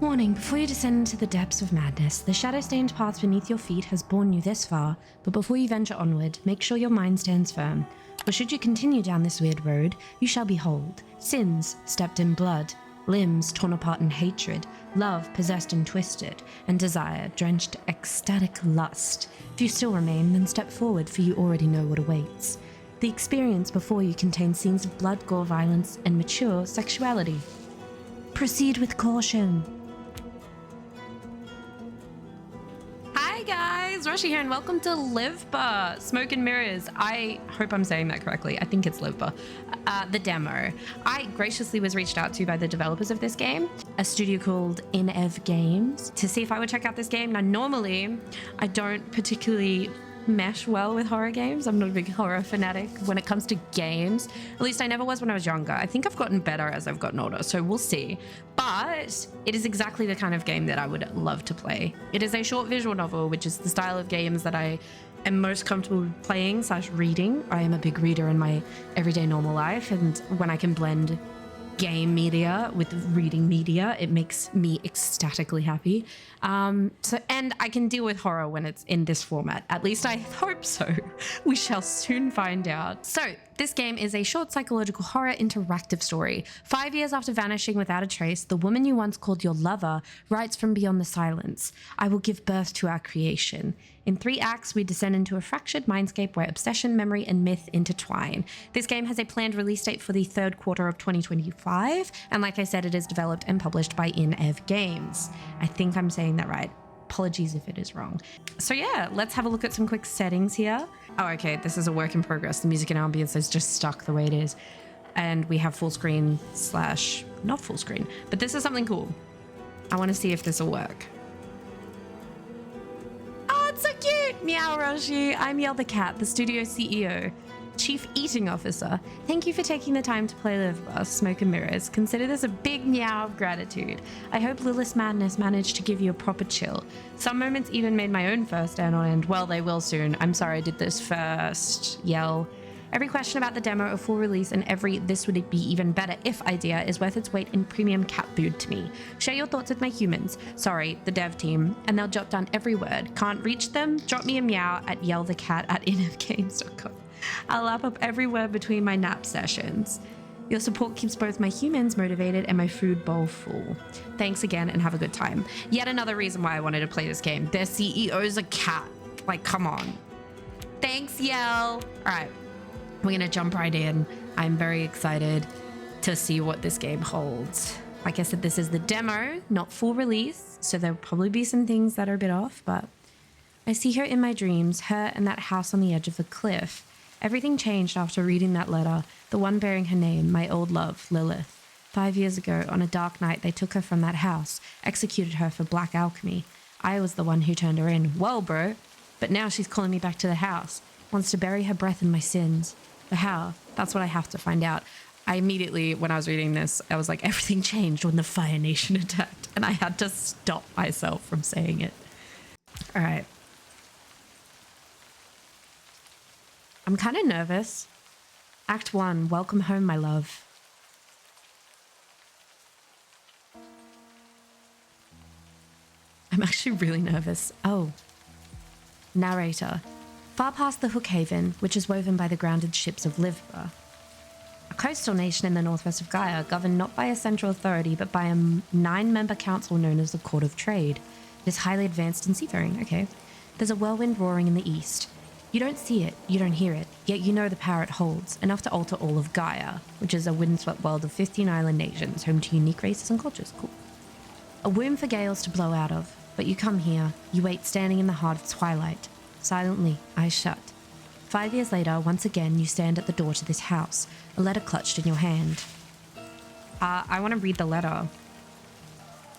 Warning, before you descend into the depths of madness, the shadow-stained path beneath your feet has borne you this far, but before you venture onward, make sure your mind stands firm. For should you continue down this weird road, you shall behold sins stepped in blood, limbs torn apart in hatred, love possessed and twisted, and desire drenched ecstatic lust. If you still remain, then step forward, for you already know what awaits. The experience before you contains scenes of blood, gore, violence, and mature sexuality. Proceed with caution. Hi guys, Roshi here and welcome to Livber, Smoke and Mirrors. I hope I'm saying that correctly. I think it's Livber. The demo. I graciously was reached out to by the developers of this game, a studio called InEv Games, to see if I would check out this game. Now, normally, I don't particularly mesh well with horror games. I'm not a big horror fanatic when it comes to games. At least I never was when I was younger. I think I've gotten better as I've gotten older, so we'll see. But it is exactly the kind of game that I would love to play. It is a short visual novel, which is the style of games that I am most comfortable playing / reading. I am a big reader in my everyday normal life, and when I can blend game media with reading media, it makes me ecstatically happy. And I can deal with horror when it's in this format. At least I hope so. We shall soon find out. So this game is a short psychological horror interactive story. 5 years after vanishing without a trace, the woman you once called your lover writes from beyond the silence. I will give birth to our creation. In 3 acts, we descend into a fractured mindscape where obsession, memory, and myth intertwine. This game has a planned release date for the 3rd quarter of 2025, and like I said, it is developed and published by InEv Games. I think I'm saying that right. Apologies if it is wrong. So yeah, let's have a look at some quick settings here. Oh, okay, this is a work in progress. The music and ambience is just stuck the way it is. And we have full screen / not full screen, but this is something cool. I want to see if this will work. So cute! Meow, Roshi. I'm Yel the cat, the studio CEO, Chief Eating Officer. Thank you for taking the time to play Livber, Smoke and Mirrors. Consider this a big meow of gratitude. I hope Lilith's madness managed to give you a proper chill. Some moments even made my own fur stand on end. Well, they will soon. I'm sorry I did this first, Yel. Every question about the demo or full release and every this would be even better if idea is worth its weight in premium cat food to me. Share your thoughts with my humans, sorry, the dev team, and they'll jot down every word. Can't reach them? Drop me a meow at yelthecat@inevgames.com. I'll lap up every word between my nap sessions. Your support keeps both my humans motivated and my food bowl full. Thanks again and have a good time. Yet another reason why I wanted to play this game. Their CEO's a cat. Like, come on. Thanks, Yel. All right. We're going to jump right in. I'm very excited to see what this game holds. Like I said, this is the demo, not full release, so there'll probably be some things that are a bit off, but I see her in my dreams, her and that house on the edge of the cliff. Everything changed after reading that letter, the one bearing her name, my old love, Lilith. 5 years ago, on a dark night, they took her from that house, executed her for black alchemy. I was the one who turned her in. Well, bro. But now she's calling me back to the house, wants to bury her breath in my sins. But how? That's what I have to find out. I immediately, when I was reading this, I was like, everything changed when the Fire Nation attacked. And I had to stop myself from saying it. All right. I'm kind of nervous. Act 1, welcome home, my love. I'm actually really nervous. Oh. Narrator. Far past the Hook Haven, which is woven by the grounded ships of Livber, a coastal nation in the northwest of Gaia, governed not by a central authority, but by a 9-member council known as the Court of Trade. It is highly advanced in seafaring, okay. There's a whirlwind roaring in the east. You don't see it, you don't hear it, yet you know the power it holds, enough to alter all of Gaia, which is a windswept world of 15 island nations, home to unique races and cultures. Cool. A womb for gales to blow out of, but you come here, you wait standing in the heart of twilight. Silently, eyes shut. 5 years later, once again, you stand at the door to this house, a letter clutched in your hand. I want to read the letter.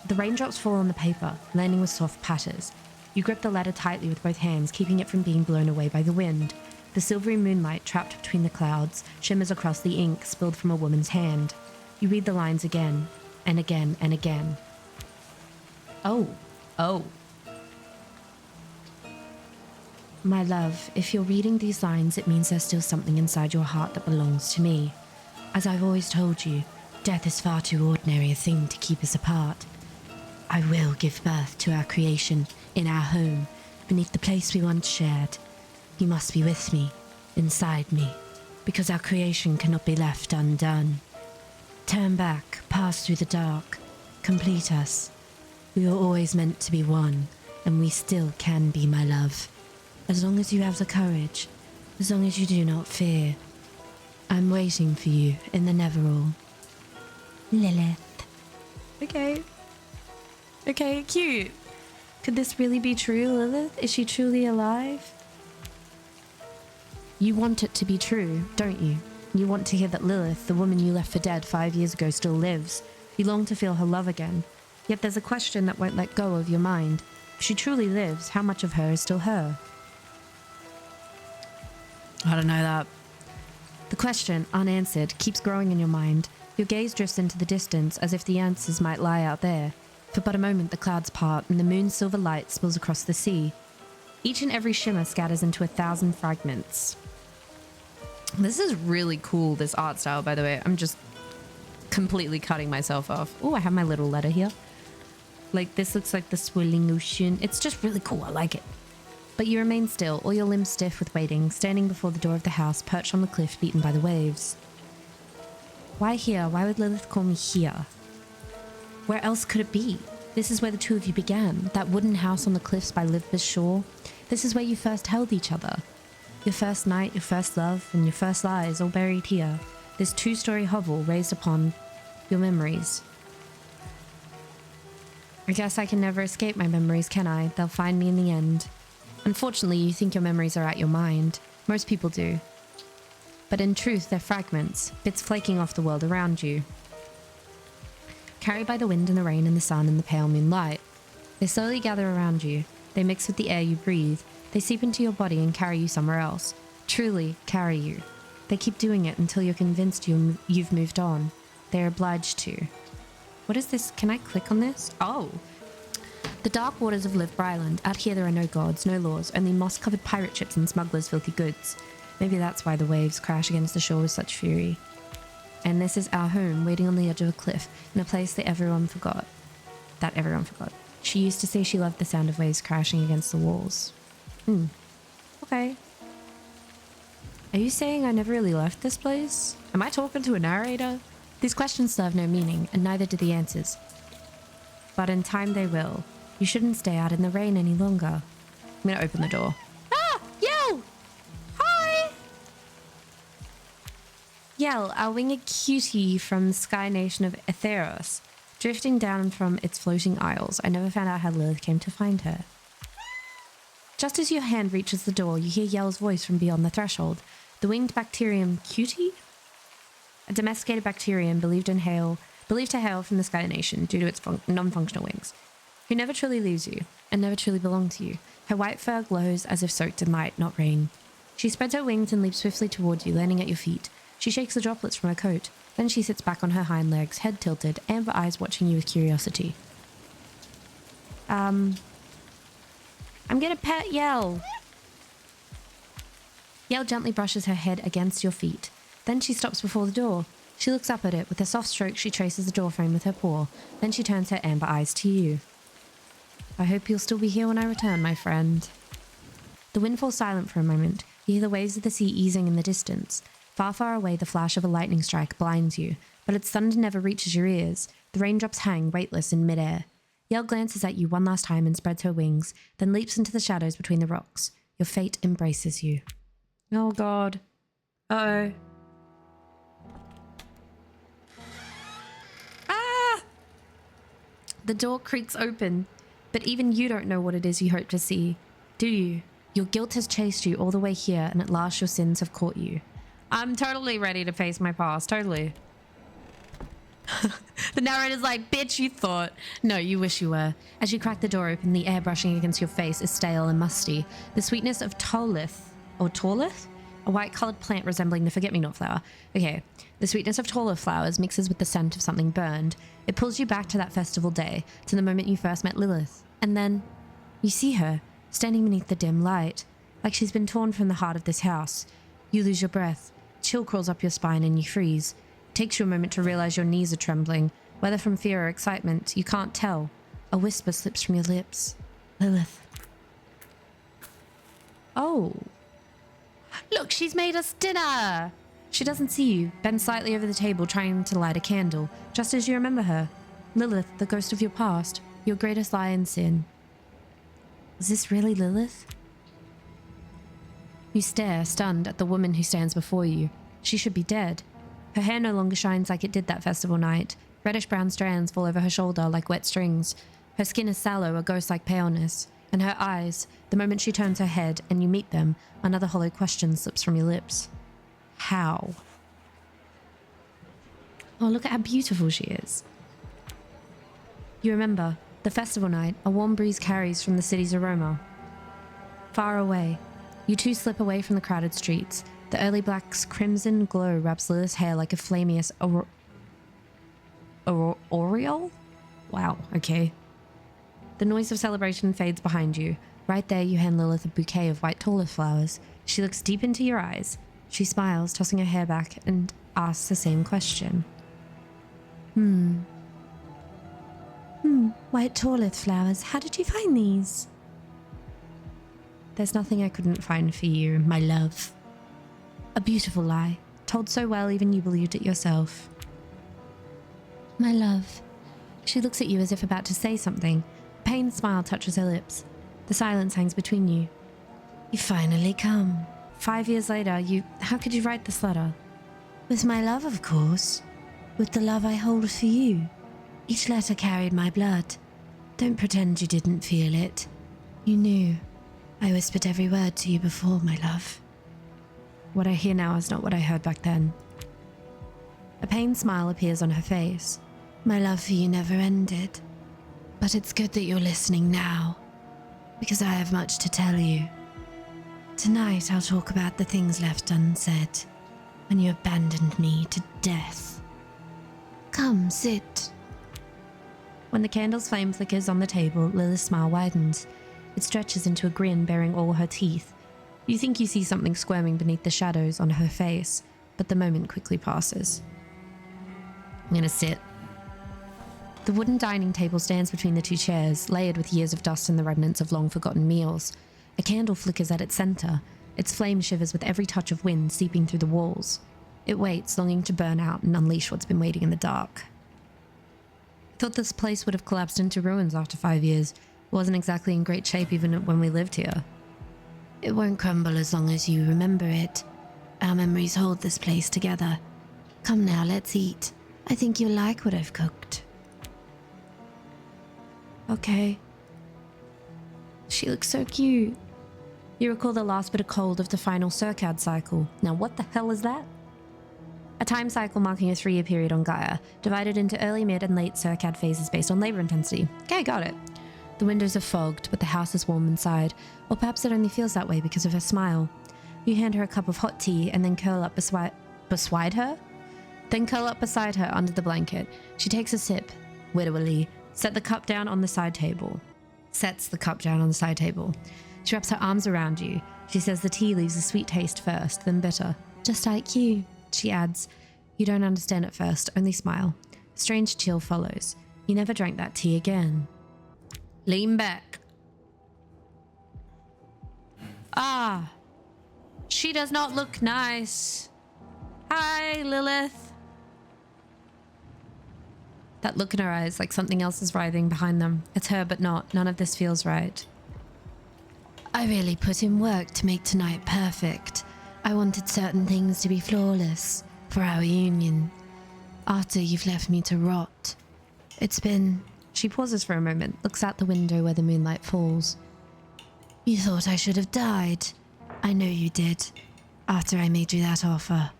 The raindrops fall on the paper, landing with soft patters. You grip the letter tightly with both hands, keeping it from being blown away by the wind. The silvery moonlight, trapped between the clouds, shimmers across the ink spilled from a woman's hand. You read the lines again, and again, and again. Oh. My love, if you're reading these lines, it means there's still something inside your heart that belongs to me. As I've always told you, death is far too ordinary a thing to keep us apart. I will give birth to our creation in our home, beneath the place we once shared. You must be with me, inside me, because our creation cannot be left undone. Turn back, pass through the dark, complete us. We were always meant to be one, and we still can be, my love. As long as you have the courage, as long as you do not fear. I'm waiting for you in the Neverall. Lilith. Okay. Okay, cute. Could this really be true, Lilith? Is she truly alive? You want it to be true, don't you? You want to hear that Lilith, the woman you left for dead 5 years ago, still lives. You long to feel her love again. Yet there's a question that won't let go of your mind. If she truly lives, how much of her is still her? I don't know that. The question, unanswered, keeps growing in your mind. Your gaze drifts into the distance as if the answers might lie out there. For but a moment the clouds part and the moon's silver light spills across the sea. Each and every shimmer scatters into 1,000 fragments. This is really cool, this art style, by the way. I'm just completely cutting myself off. Oh, I have my little letter here. Like, this looks like the swirling ocean. It's just really cool. I like it. But you remain still, all your limbs stiff with waiting, standing before the door of the house, perched on the cliff beaten by the waves. Why here? Why would Lilith call me here? Where else could it be? This is where the two of you began. That wooden house on the cliffs by Livber's shore. This is where you first held each other. Your first night, your first love, and your first lies all buried here. This 2-story hovel raised upon your memories. I guess I can never escape my memories, can I? They'll find me in the end. Unfortunately, you think your memories are at your mind. Most people do. But in truth, they're fragments, bits flaking off the world around you. Carried by the wind and the rain and the sun and the pale moonlight. They slowly gather around you. They mix with the air you breathe. They seep into your body and carry you somewhere else. Truly carry you. They keep doing it until you're convinced you've moved on. They're obliged to. What is this? Can I click on this? Oh! The dark waters of Livber Island. Out here there are no gods, no laws, only moss-covered pirate ships and smugglers' filthy goods. Maybe that's why the waves crash against the shore with such fury. And this is our home, waiting on the edge of a cliff, in a place that everyone forgot. She used to say she loved the sound of waves crashing against the walls. Okay. Are you saying I never really left this place? Am I talking to a narrator? These questions serve no meaning, and neither do the answers. But in time they will. You shouldn't stay out in the rain any longer. I'm gonna open the door. Ah! Yel! Hi! Yel, our winged cutie from the sky nation of Etheros, drifting down from its floating isles. I never found out how Lilith came to find her. Just as your hand reaches the door, you hear Yel's voice from beyond the threshold. The winged bacterium cutie? A domesticated bacterium believed to hail from the Sky Nation due to its non-functional wings, who never truly leaves you and never truly belong to you. Her white fur glows as if soaked in light, not rain. She spreads her wings and leaps swiftly towards you, landing at your feet. She shakes the droplets from her coat. Then she sits back on her hind legs, head tilted, amber eyes watching you with curiosity. I'm gonna pet Yel. Yel gently brushes her head against your feet. Then she stops before the door. She looks up at it. With a soft stroke, she traces the doorframe with her paw. Then she turns her amber eyes to you. I hope you'll still be here when I return, my friend. The wind falls silent for a moment. You hear the waves of the sea easing in the distance. Far, far away, the flash of a lightning strike blinds you, but its thunder never reaches your ears. The raindrops hang weightless in midair. Yel glances at you one last time and spreads her wings, then leaps into the shadows between the rocks. Your fate embraces you. Oh, God. Uh-oh. The door creaks open, but even you don't know what it is you hope to see, do you? Your guilt has chased you all the way here, and at last your sins have caught you. I'm totally ready to face my past, totally. The narrator's like, bitch, you thought. No, you wish you were. As you crack the door open, the air brushing against your face is stale and musty. The sweetness of Tolith, or Torlith? A white-coloured plant resembling the forget-me-not flower. Okay, the sweetness of Torlith flowers mixes with the scent of something burned. It pulls you back to that festival day, to the moment you first met Lilith. And then, you see her, standing beneath the dim light, like she's been torn from the heart of this house. You lose your breath. Chill crawls up your spine and you freeze. It takes you a moment to realize your knees are trembling. Whether from fear or excitement, you can't tell. A whisper slips from your lips. Lilith. Oh. Look, she's made us dinner! She doesn't see you, bends slightly over the table trying to light a candle, just as you remember her. Lilith, the ghost of your past, your greatest lie and sin. Is this really Lilith? You stare, stunned, at the woman who stands before you. She should be dead. Her hair no longer shines like it did that festival night. Reddish-brown strands fall over her shoulder like wet strings. Her skin is sallow, a ghost-like paleness. And her eyes, the moment she turns her head and you meet them, another hollow question slips from your lips. How? Oh, look at how beautiful she is. You remember, the festival night, a warm breeze carries from the city's aroma. Far away, you two slip away from the crowded streets. The early black's crimson glow wraps Lilith's hair like a flamiest aureole? Wow, okay. The noise of celebration fades behind you. Right there, you hand Lilith a bouquet of white talleth flowers. She looks deep into your eyes. She smiles, tossing her hair back, and asks the same question. White talleth flowers. How did you find these? There's nothing I couldn't find for you, my love. A beautiful lie, told so well even you believed it yourself. My love. She looks at you as if about to say something. A pained smile touches her lips. The silence hangs between you. You finally come. 5 years later, how could you write this letter? With my love, of course. With the love I hold for you. Each letter carried my blood. Don't pretend you didn't feel it. You knew. I whispered every word to you before, my love. What I hear now is not what I heard back then. A pained smile appears on her face. My love for you never ended. But it's good that you're listening now, because I have much to tell you. Tonight I'll talk about the things left unsaid, when you abandoned me to death. Come, sit. When the candle's flame flickers on the table, Lilith's smile widens. It stretches into a grin bearing all her teeth. You think you see something squirming beneath the shadows on her face, but the moment quickly passes. I'm gonna sit. The wooden dining table stands between the two chairs, layered with years of dust and the remnants of long-forgotten meals. A candle flickers at its center. Its flame shivers with every touch of wind seeping through the walls. It waits, longing to burn out and unleash what's been waiting in the dark. I thought this place would have collapsed into ruins after 5 years. It wasn't exactly in great shape even when we lived here. It won't crumble as long as you remember it. Our memories hold this place together. Come now, let's eat. I think you'll like what I've cooked. Okay. She looks so cute. You recall the last bit of cold of the final circad cycle. Now what the hell is that? A time cycle marking a 3-year period on Gaia, divided into early, mid, and late circad phases based on labor intensity. Okay, got it. The windows are fogged, but the house is warm inside. Or perhaps it only feels that way because of her smile. You hand her a cup of hot tea and then curl up beside her? Then curl up beside her under the blanket. She takes a sip, widowily, sets the cup down on the side table. She wraps her arms around you. She says the tea leaves a sweet taste first, then bitter. Just like you, she adds. You don't understand at first, only smile. A strange chill follows. You never drank that tea again. Lean back. Ah, she does not look nice. Hi, Lilith. That look in her eyes, like something else is writhing behind them. It's her, but not. None of this feels right. I really put in work to make tonight perfect. I wanted certain things to be flawless for our union. After you've left me to rot, it's been... She pauses for a moment, looks out the window where the moonlight falls. You thought I should have died. I know you did. After I made you that offer.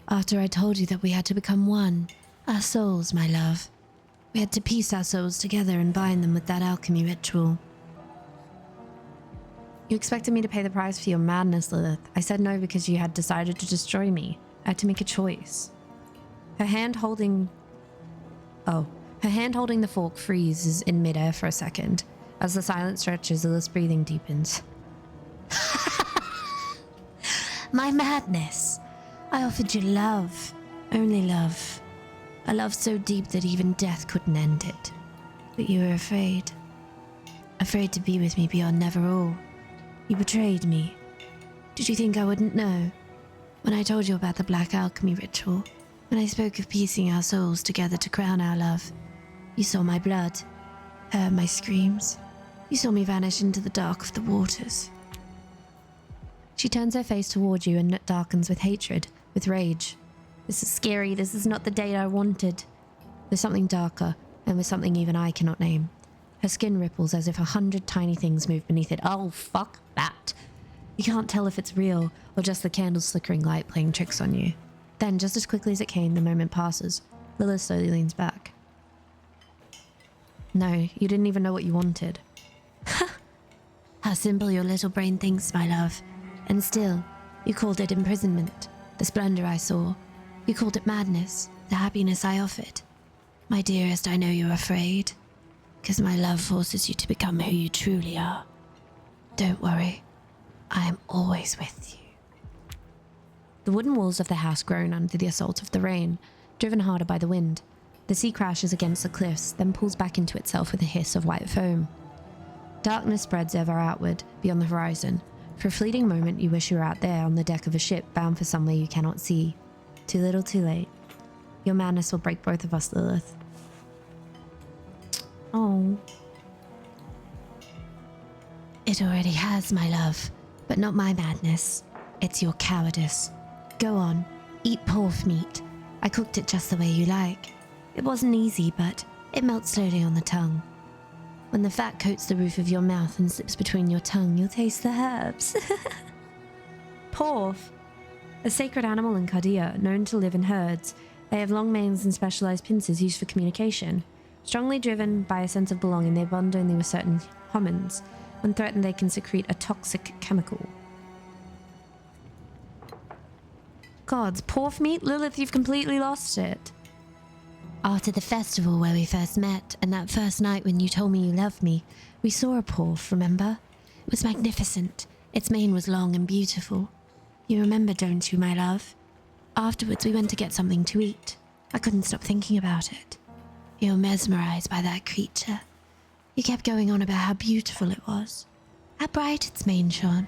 After I told you that we had to become one. Our souls, my love. We had to piece our souls together and bind them with that alchemy ritual. You expected me to pay the price for your madness, Lilith. I said no because you had decided to destroy me. I had to make a choice. Her hand holding the fork freezes in midair for a second. As the silence stretches, Lilith's breathing deepens. My madness. I offered you love. Only love. A love so deep that even death couldn't end it. But you were afraid. afraid to be with me beyond Neverall. You betrayed me. Did you think I wouldn't know? When I told you about the black alchemy ritual, when I spoke of piecing our souls together to crown our love, you saw my blood, heard my screams. You saw me vanish into the dark of the waters. She turns her face toward you and it darkens with hatred, with rage. This is scary. This is not the date I wanted. There's something darker, and with something even I cannot name. Her skin ripples as if 100 tiny things move beneath it. Oh, fuck that. You can't tell if it's real or just the candle's flickering light playing tricks on you. Then, just as quickly as it came, the moment passes. Lilith slowly leans back. No, you didn't even know what you wanted. How simple your little brain thinks, my love. And still, you called it imprisonment, the splendor I saw. You called it madness, the happiness I offered. My dearest, I know you're afraid, because my love forces you to become who you truly are. Don't worry, I am always with you. The wooden walls of the house groan under the assault of the rain, driven harder by the wind. The sea crashes against the cliffs, then pulls back into itself with a hiss of white foam. Darkness spreads ever outward, beyond the horizon. For a fleeting moment, you wish you were out there on the deck of a ship bound for somewhere you cannot see. Too little, too late. Your madness will break both of us, Lilith. Oh. It already has, my love, but not my madness. It's your cowardice. Go on, eat pork meat. I cooked it just the way you like. It wasn't easy, but it melts slowly on the tongue. When the fat coats the roof of your mouth and slips between your tongue, you'll taste the herbs. Porf. A sacred animal in Cardia, known to live in herds. They have long manes and specialized pincers used for communication. Strongly driven by a sense of belonging, they bond only with certain humans. When threatened, they can secrete a toxic chemical. Gods, porf meat? Lilith, you've completely lost it. After the festival where we first met, and that first night when you told me you loved me, we saw a porf, remember? It was magnificent. Its mane was long and beautiful. You remember, don't you, my love? Afterwards, we went to get something to eat. I couldn't stop thinking about it. You were mesmerized by that creature. You kept going on about how beautiful it was, how bright its mane shone,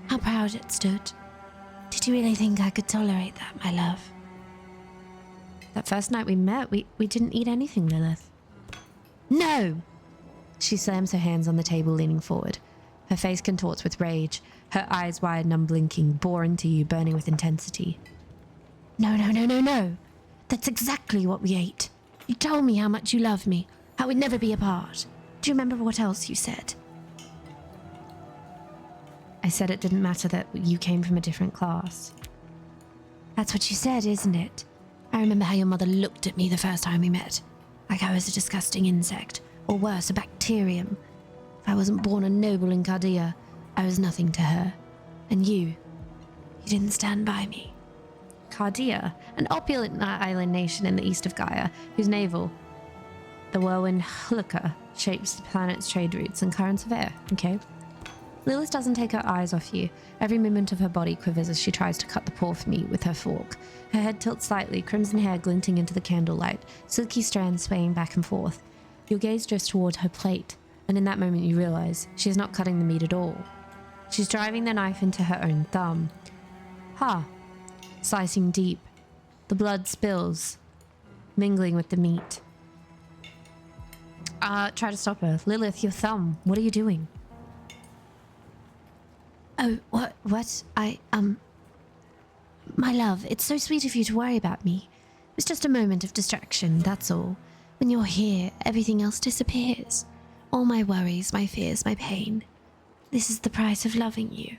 how proud it stood. Did you really think I could tolerate that, my love? That first night we met, we didn't eat anything, Lilith. No! She slams her hands on the table, leaning forward. Her face contorts with rage, her eyes wide and unblinking, bore into you, burning with intensity. No, no, no, no, no. That's exactly what we ate. You told me how much you loved me, how we'd never be apart. Do you remember what else you said? I said it didn't matter that you came from a different class. That's what you said, isn't it? I remember how your mother looked at me the first time we met, like I was a disgusting insect, or worse, a bacterium. If I wasn't born a noble in Cardia, I was nothing to her. And you didn't stand by me. Cardia, an opulent island nation in the east of Gaia, whose navel, the whirlwind Hulka, shapes the planet's trade routes and currents of air, okay? Lilith doesn't take her eyes off you. Every movement of her body quivers as she tries to cut the pork meat with her fork. Her head tilts slightly, crimson hair glinting into the candlelight, silky strands swaying back and forth. Your gaze drifts toward her plate, and in that moment you realize she is not cutting the meat at all. She's driving the knife into her own thumb. Slicing deep. The blood spills, mingling with the meat. Try to stop her. Lilith, your thumb. What are you doing? Oh, what? My love, it's so sweet of you to worry about me. It was just a moment of distraction, that's all. When you're here, everything else disappears. All my worries, my fears, my pain. This is the price of loving you.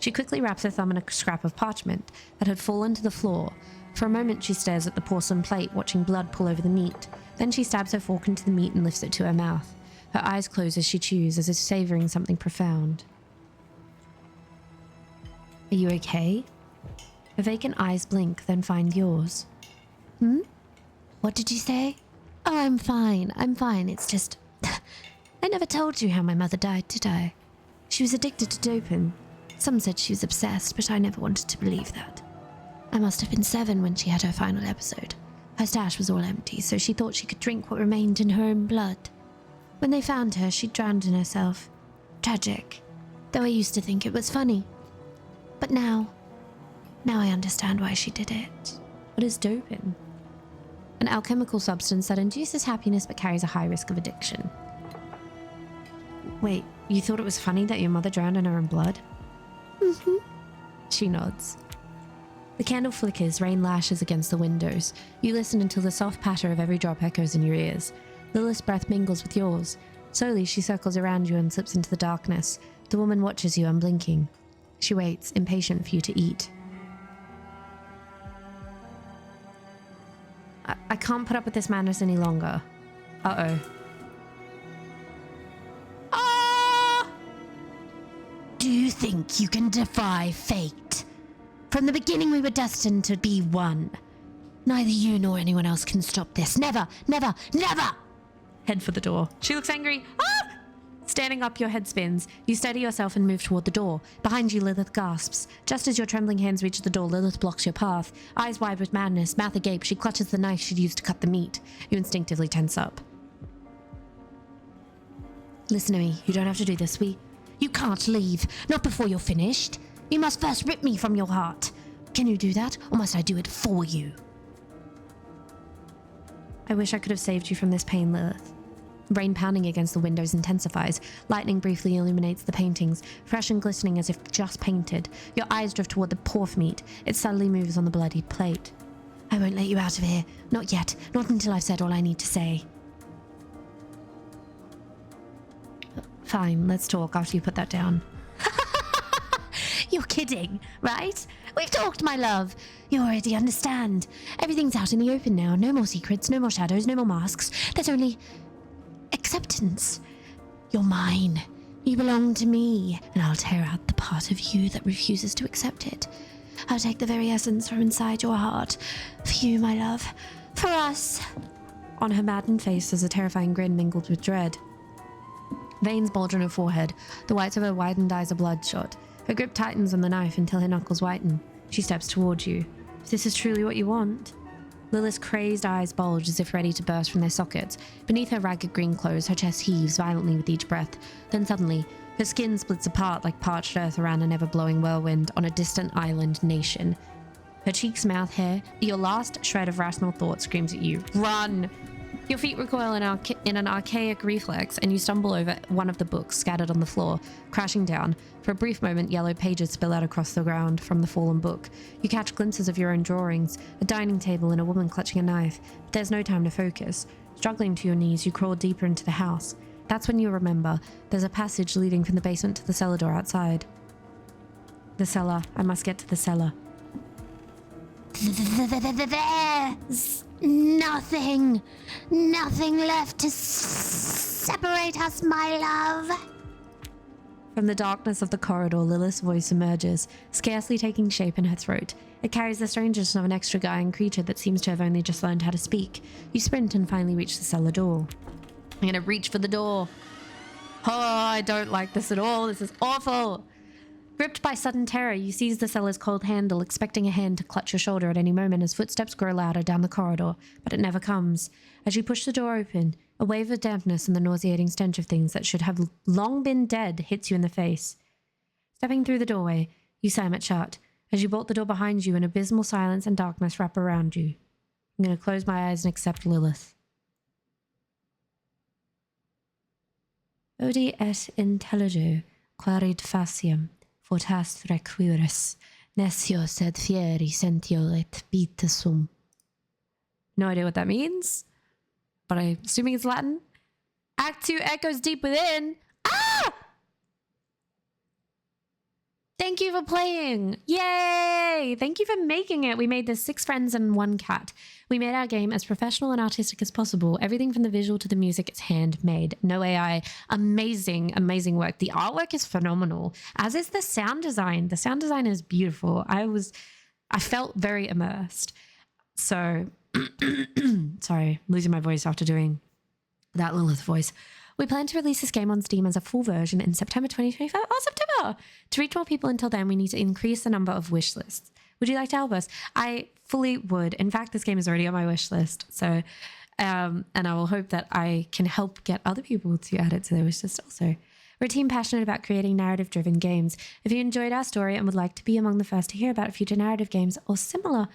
She quickly wraps her thumb in a scrap of parchment that had fallen to the floor. For a moment she stares at the porcelain plate, watching blood pool over the meat. Then she stabs her fork into the meat and lifts it to her mouth. Her eyes close as she chews, as if savoring something profound. Are you okay? Her vacant eyes blink, then find yours. What did you say? Oh, I'm fine. It's just... I never told you how my mother died, did I? She was addicted to doping. Some said she was obsessed, but I never wanted to believe that. I must have been 7 when she had her final episode. Her stash was all empty, so she thought she could drink what remained in her own blood. When they found her, she'd drowned in herself. Tragic. Though I used to think it was funny. But now I understand why she did it. What is doping? An alchemical substance that induces happiness but carries a high risk of addiction. Wait, you thought it was funny that your mother drowned in her own blood? Mm-hmm. She nods. The candle flickers, rain lashes against the windows. You listen until the soft patter of every drop echoes in your ears. Lilith's breath mingles with yours. Slowly, she circles around you and slips into the darkness. The woman watches you, unblinking. She waits, impatient for you to eat. I can't put up with this madness any longer. Uh-oh. Ah! Do you think you can defy fate? From the beginning, we were destined to be one. Neither you nor anyone else can stop this. Never, never, never! Head for the door. She looks angry. Ah! Standing up, your head spins. You steady yourself and move toward the door. Behind you, Lilith gasps. Just as your trembling hands reach the door, Lilith blocks your path. Eyes wide with madness, mouth agape, she clutches the knife she'd used to cut the meat. You instinctively tense up. Listen to me. You don't have to do this. You can't leave. Not before you're finished. You must first rip me from your heart. Can you do that, or must I do it for you? I wish I could have saved you from this pain, Lilith. Rain pounding against the windows intensifies. Lightning briefly illuminates the paintings, fresh and glistening as if just painted. Your eyes drift toward the pork meat. It subtly moves on the bloodied plate. I won't let you out of here. Not yet. Not until I've said all I need to say. Fine, let's talk after you put that down. You're kidding, right? We've talked, my love. You already understand. Everything's out in the open now. No more secrets, no more shadows, no more masks. There's only acceptance. You're mine. You belong to me, and I'll tear out the part of you that refuses to accept it. I'll take the very essence from inside your heart. For you, my love. For us. On her maddened face is a terrifying grin mingled with dread. Veins bulge on her forehead. The whites of her widened eyes are bloodshot. Her grip tightens on the knife until her knuckles whiten. She steps towards you. If this is truly what you want. Lilith's crazed eyes bulge as if ready to burst from their sockets. Beneath her ragged green clothes, her chest heaves violently with each breath. Then suddenly, her skin splits apart like parched earth around an ever-blowing whirlwind on a distant island nation. Her cheeks, mouth, hair, your last shred of rational thought screams at you. Run! Your feet recoil in an archaic reflex, and you stumble over one of the books scattered on the floor, crashing down. For a brief moment, yellow pages spill out across the ground from the fallen book. You catch glimpses of your own drawings, a dining table and a woman clutching a knife, but there's no time to focus. Struggling to your knees, you crawl deeper into the house. That's when you remember there's a passage leading from the basement to the cellar door outside. The cellar. I must get to the cellar. There's nothing left to separate us, my love. From the darkness of the corridor, Lilith's voice emerges, scarcely taking shape in her throat. It carries the strangeness of an extra-dying creature that seems to have only just learned how to speak. You sprint and finally reach the cellar door. I'm gonna reach for the door. Oh, I don't like this at all. This is awful. Gripped by sudden terror, you seize the cellar's cold handle, expecting a hand to clutch your shoulder at any moment as footsteps grow louder down the corridor, but it never comes. As you push the door open, a wave of dampness and the nauseating stench of things that should have long been dead hits you in the face. Stepping through the doorway, you slam it shut. As you bolt the door behind you, an abysmal silence and darkness wrap around you. I'm going to close my eyes and accept Lilith. Odi et intelligo, quarid faciam. Fortas requiris, nescio sed fieri sentio et vita sum. No idea what that means, but I'm assuming it's Latin. Act 2 echoes deep within. Ah! Thank you for playing. Yay! Thank you for making it. We made this 6 friends and 1 cat. We made our game as professional and artistic as possible. Everything from the visual to the music is handmade. No AI. Amazing, amazing work. The artwork is phenomenal, as is the sound design. The sound design is beautiful. I felt very immersed. So, sorry, losing my voice after doing that Lilith voice. We plan to release this game on Steam as a full version in September 2025. Oh, September! To reach more people until then, we need to increase the number of wish lists. Would you like to help us? I fully would. In fact, this game is already on my wish list. So And I will hope that I can help get other people to add it to their wish list also. We're a team passionate about creating narrative-driven games. If you enjoyed our story and would like to be among the first to hear about future narrative games or similar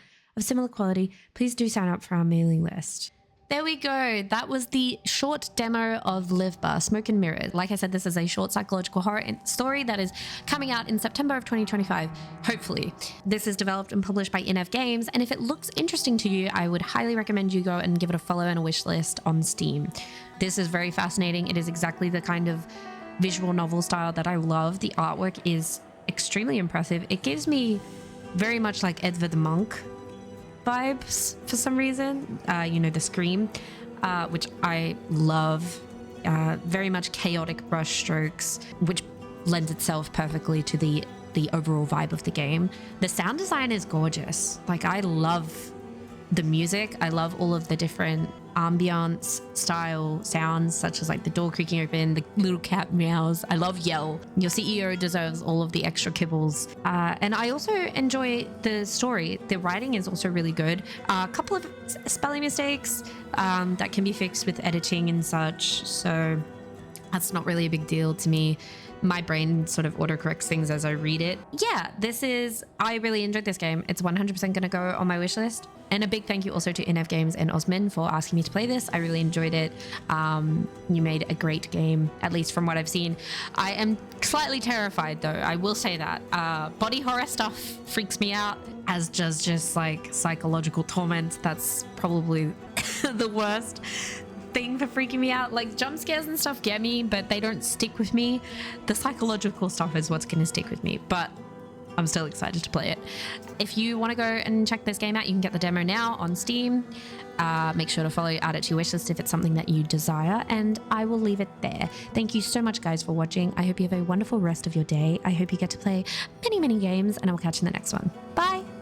quality, please do sign up for our mailing list. There we go. That was the short demo of Livber, Smoke and Mirrors. Like I said, this is a short psychological horror story that is coming out in September of 2025, hopefully. This is developed and published by InEv Games, and if it looks interesting to you, I would highly recommend you go and give it a follow and a wish list on Steam. This is very fascinating. It is exactly the kind of visual novel style that I love. The artwork is extremely impressive. It gives me very much like Edvard Munch vibes for some reason. You know, the Scream, which I love. Very much chaotic brush strokes, which lends itself perfectly to the overall vibe of the game. The sound design is gorgeous. Like, I love the music. I love all of the different ambiance style sounds, such as like the door creaking open, the little cat meows. I love Yel. Your CEO deserves all of the extra kibbles. And I also enjoy the story. The writing is also really good. A couple of spelling mistakes that can be fixed with editing and such, so that's not really a big deal to me. My brain sort of autocorrects things as I read it. Yeah, I really enjoyed this game. It's 100% going to go on my wish list. And a big thank you also to InEv Games and Osman for asking me to play this. I really enjoyed it. You made a great game, at least from what I've seen. I am slightly terrified though, I will say that. Body horror stuff freaks me out, as does just like psychological torment. That's probably the worst thing for freaking me out. Like, jump scares and stuff get me, but they don't stick with me. The psychological stuff is what's going to stick with me, but I'm still excited to play it. If you want to go and check this game out, you can get the demo now on Steam. Make sure to follow, add it to your wishlist if it's something that you desire, and I will leave it there. Thank you so much, guys, for watching. I hope you have a wonderful rest of your day. I hope you get to play many, many games, and I will catch you in the next one. Bye!